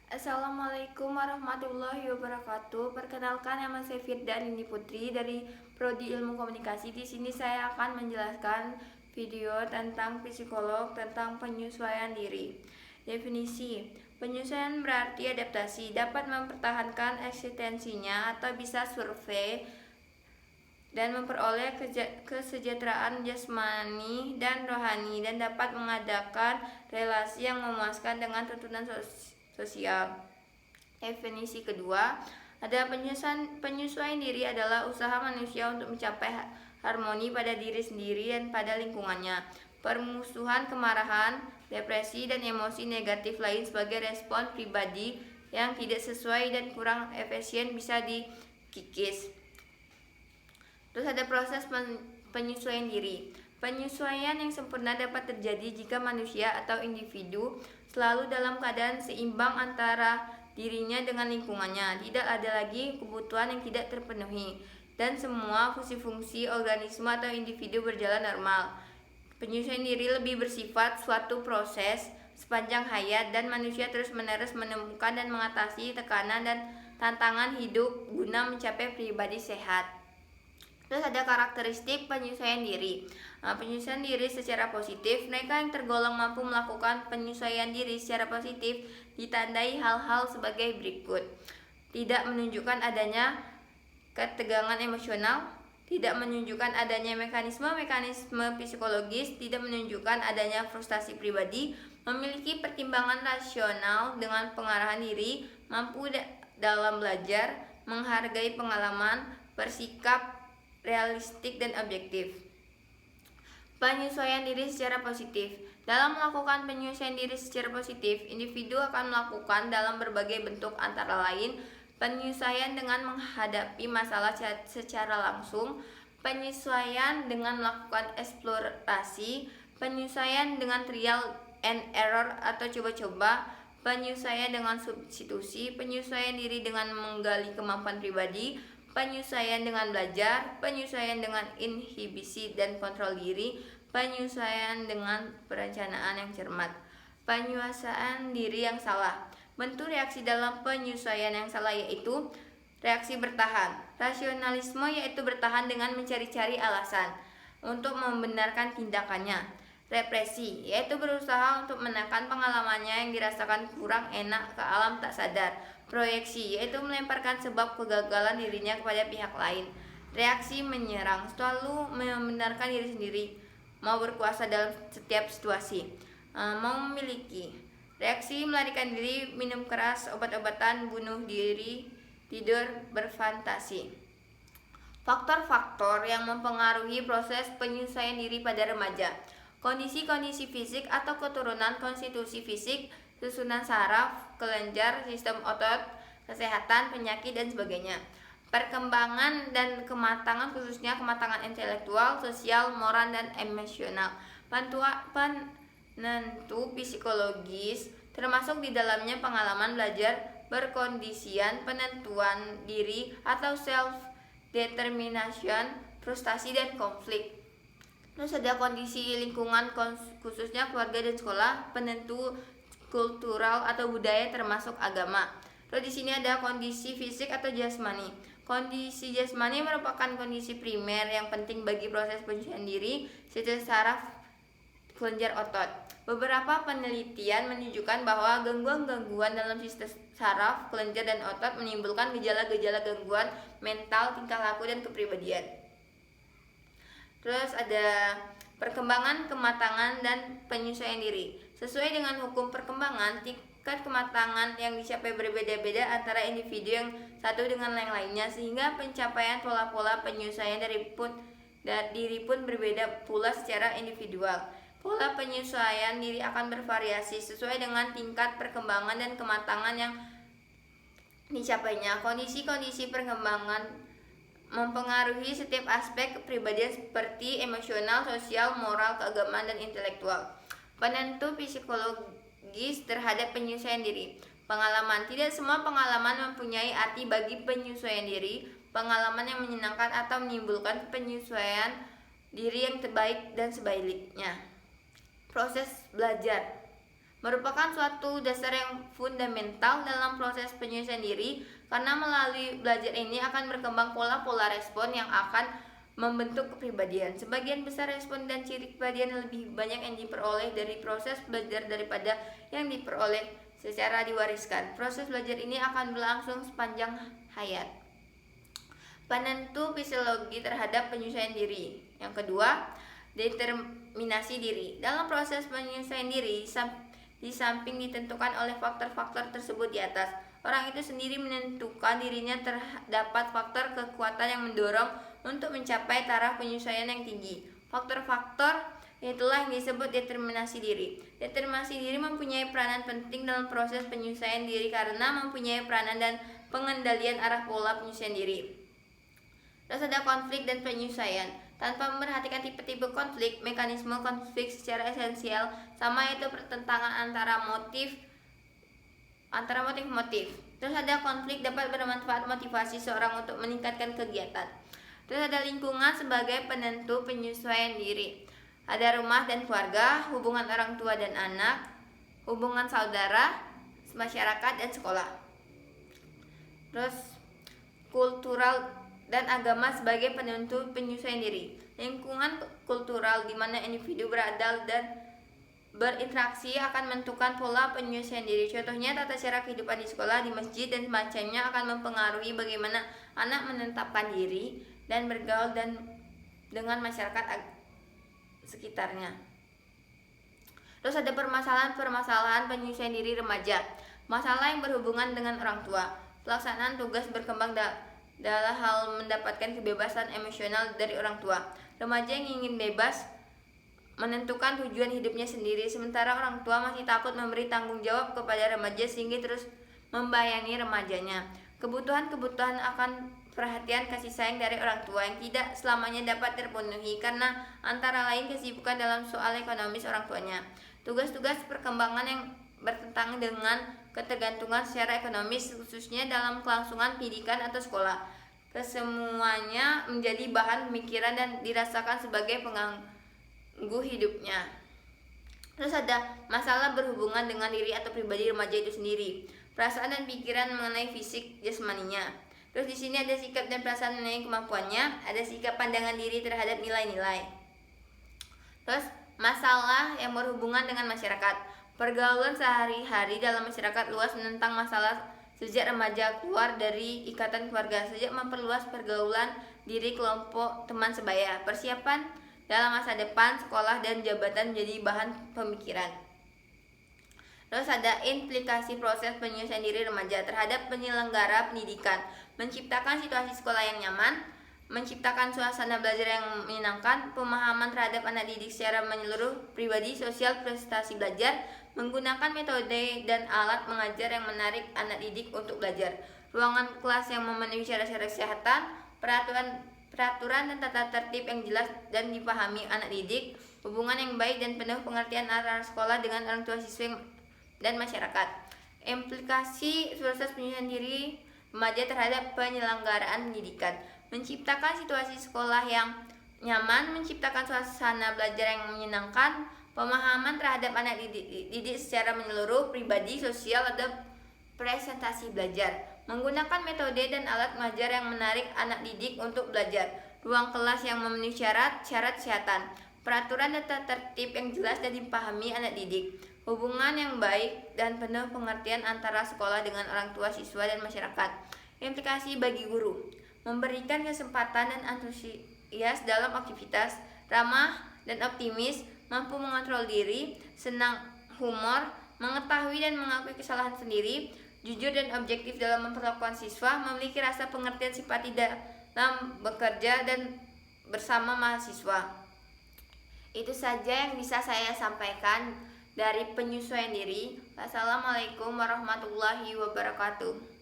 Assalamualaikum warahmatullahi wabarakatuh. Perkenalkan, nama saya Firda Nini Putri dari Prodi Ilmu Komunikasi. Di sini saya akan menjelaskan video tentang psikolog tentang penyesuaian diri. Definisi: penyesuaian berarti adaptasi, dapat mempertahankan eksistensinya atau bisa survei dan memperoleh kesejahteraan jasmani dan rohani, dan dapat mengadakan relasi yang memuaskan dengan tuntutan sosial. Definisi kedua, ada penyesuaian diri adalah usaha manusia untuk mencapai harmoni pada diri sendiri dan pada lingkungannya. Permusuhan kemarahan, depresi, dan emosi negatif lain sebagai respon pribadi yang tidak sesuai dan kurang efisien bisa dikikis. Terus ada proses penyesuaian diri. Penyesuaian yang sempurna dapat terjadi jika manusia atau individu selalu dalam keadaan seimbang antara dirinya dengan lingkungannya. Tidak ada lagi kebutuhan yang tidak terpenuhi, dan semua fungsi-fungsi organisme atau individu berjalan normal. Penyesuaian diri lebih bersifat suatu proses sepanjang hayat, dan manusia terus-menerus menemukan dan mengatasi tekanan dan tantangan hidup guna mencapai pribadi sehat. Terus ada karakteristik penyesuaian diri. Penyesuaian diri secara positif, mereka yang tergolong mampu melakukan penyesuaian diri secara positif ditandai hal-hal sebagai berikut: tidak menunjukkan adanya ketegangan emosional, tidak menunjukkan adanya mekanisme psikologis, tidak menunjukkan adanya frustasi pribadi, memiliki pertimbangan rasional dengan pengarahan diri, mampu dalam belajar, menghargai pengalaman, bersikap realistik dan objektif. Penyesuaian diri secara positif. Dalam melakukan penyesuaian diri secara positif, individu akan melakukan dalam berbagai bentuk, antara lain penyesuaian dengan menghadapi masalah secara langsung, penyesuaian dengan melakukan eksplorasi, penyesuaian dengan trial and error atau coba-coba, penyesuaian dengan substitusi, penyesuaian diri dengan menggali kemampuan pribadi, penyesuaian dengan belajar, penyesuaian dengan inhibisi dan kontrol diri, penyesuaian dengan perencanaan yang cermat. Penyesuaian diri yang salah. Bentuk reaksi dalam penyesuaian yang salah yaitu reaksi bertahan. Rasionalisme yaitu bertahan dengan mencari-cari alasan untuk membenarkan tindakannya. Represi yaitu berusaha untuk menekan pengalamannya yang dirasakan kurang enak ke alam tak sadar. Proyeksi yaitu melemparkan sebab kegagalan dirinya kepada pihak lain. Reaksi menyerang, selalu membenarkan diri sendiri, mau berkuasa dalam setiap situasi. Mau memiliki. Reaksi melarikan diri, minum keras, obat-obatan, bunuh diri, tidur, berfantasi. Faktor-faktor yang mempengaruhi proses penyesuaian diri pada remaja. Kondisi-kondisi fisik atau keturunan, konstitusi fisik, susunan saraf, kelenjar, sistem otot, kesehatan, penyakit, dan sebagainya. Perkembangan dan kematangan, khususnya kematangan intelektual, sosial, moral, dan emosional. Penentu psikologis termasuk di dalamnya pengalaman belajar berkondisian, penentuan diri atau self determination, frustasi, dan konflik. Terus ada kondisi lingkungan, khususnya keluarga dan sekolah, penentu kultural atau budaya termasuk agama. Terus di sini ada kondisi fisik atau jasmani. Kondisi jasmani merupakan kondisi primer yang penting bagi proses penyesuaian diri, seperti saraf, kelenjar otot. Beberapa penelitian menunjukkan bahwa gangguan-gangguan dalam sistem saraf, kelenjar, dan otot menimbulkan gejala-gejala gangguan mental, tingkah laku, dan kepribadian. Terus ada perkembangan, kematangan, dan penyesuaian diri. Sesuai dengan hukum perkembangan, tingkat kematangan yang dicapai berbeda-beda antara individu yang satu dengan yang lainnya, sehingga pencapaian pola-pola penyesuaian diri pun berbeda pula secara individual. Pola penyesuaian diri akan bervariasi sesuai dengan tingkat perkembangan dan kematangan yang dicapainya. Kondisi-kondisi perkembangan mempengaruhi setiap aspek kepribadian seperti emosional, sosial, moral, keagamaan, dan intelektual. Penentu psikologis terhadap penyesuaian diri. Pengalaman. Tidak semua pengalaman mempunyai arti bagi penyesuaian diri. Pengalaman yang menyenangkan atau menimbulkan penyesuaian diri yang terbaik dan sebaliknya. Proses belajar. merupakan suatu dasar yang fundamental dalam proses penyesuaian diri, karena melalui belajar ini akan berkembang pola-pola respon yang akan membentuk kepribadian. Sebagian besar respon dan ciri kepribadian lebih banyak yang diperoleh dari proses belajar daripada yang diperoleh secara diwariskan. Proses belajar ini akan berlangsung sepanjang hayat. Penentu fisiologi terhadap penyesuaian diri. Yang kedua, determinasi diri. Dalam proses penyesuaian diri, di samping ditentukan oleh faktor-faktor tersebut di atas, orang itu sendiri menentukan dirinya. Terdapat faktor kekuatan yang mendorong untuk mencapai taraf penyesuaian yang tinggi. Faktor-faktor itulah yang disebut determinasi diri. Determinasi diri mempunyai peranan penting dalam proses penyesuaian diri karena mempunyai peranan dan pengendalian arah pola penyesuaian diri. Terus ada konflik dan penyesuaian. Tanpa memperhatikan tipe-tipe konflik, mekanisme konflik secara esensial sama, yaitu pertentangan antara motif. Terus ada konflik dapat bermanfaat motivasi seorang untuk meningkatkan kegiatan. Terus ada lingkungan sebagai penentu penyesuaian diri. Ada rumah dan keluarga, hubungan orang tua dan anak, hubungan saudara, masyarakat dan sekolah. Terus kultural dan agama sebagai penentu penyesuaian diri. Lingkungan kultural di mana individu berada dan berinteraksi akan menentukan pola penyesuaian diri. Contohnya tata cara kehidupan di sekolah, di masjid dan semacamnya akan mempengaruhi bagaimana anak menetapkan diri dan bergaul dengan masyarakat sekitarnya. Terus ada permasalahan penyesuaian diri remaja. Masalah yang berhubungan dengan orang tua. Pelaksanaan tugas berkembang dalam hal mendapatkan kebebasan emosional dari orang tua. Remaja yang ingin bebas menentukan tujuan hidupnya sendiri, sementara orang tua masih takut memberi tanggung jawab kepada remaja sehingga terus membayangi remajanya. Kebutuhan-kebutuhan akan perhatian kasih sayang dari orang tua yang tidak selamanya dapat terpenuhi karena antara lain kesibukan dalam soal ekonomis orang tuanya. Tugas-tugas perkembangan yang bertentangan dengan ketergantungan secara ekonomis, khususnya dalam kelangsungan pendidikan atau sekolah. Kesemuanya menjadi bahan pemikiran dan dirasakan sebagai pengganggu hidupnya. Terus ada masalah berhubungan dengan diri atau pribadi remaja itu sendiri, perasaan dan pikiran mengenai fisik jasmaninya. Terus di sini ada sikap dan perasaan mengenai kemampuannya, ada sikap pandangan diri terhadap nilai-nilai. Terus masalah yang berhubungan dengan masyarakat. Pergaulan sehari-hari dalam masyarakat luas menentang masalah sejak remaja keluar dari ikatan keluarga, sejak memperluas pergaulan diri kelompok teman sebaya. Persiapan dalam masa depan, sekolah dan jabatan menjadi bahan pemikiran. Terus ada implikasi proses penyesuaian diri remaja terhadap penyelenggara pendidikan. Menciptakan situasi sekolah yang nyaman, menciptakan suasana belajar yang menyenangkan, pemahaman terhadap anak didik secara menyeluruh, pribadi, sosial, prestasi belajar, menggunakan metode dan alat mengajar yang menarik anak didik untuk belajar, ruangan kelas yang memenuhi syarat-syarat kesehatan, peraturan dan tata tertib yang jelas dan dipahami anak didik, hubungan yang baik dan penuh pengertian antara sekolah dengan orang tua, siswa dan masyarakat. Implikasi proses penyesuaian diri remaja terhadap penyelenggaraan pendidikan. Menciptakan situasi sekolah yang nyaman, menciptakan suasana belajar yang menyenangkan, pemahaman terhadap anak didik secara menyeluruh, pribadi, sosial, atau presentasi belajar, menggunakan metode dan alat mengajar yang menarik anak didik untuk belajar, ruang kelas yang memenuhi syarat kesehatan, peraturan dan tata tertib yang jelas dan dipahami anak didik, hubungan yang baik dan penuh pengertian antara sekolah dengan orang tua, siswa, dan masyarakat. Implikasi bagi guru, memberikan kesempatan dan antusias dalam aktivitas, ramah dan optimis, mampu mengontrol diri, senang humor, mengetahui dan mengakui kesalahan sendiri, jujur dan objektif dalam memperlakukan siswa, memiliki rasa pengertian simpati dalam bekerja dan bersama mahasiswa. Itu saja yang bisa saya sampaikan dari penyesuaian diri. Wassalamualaikum warahmatullahi wabarakatuh.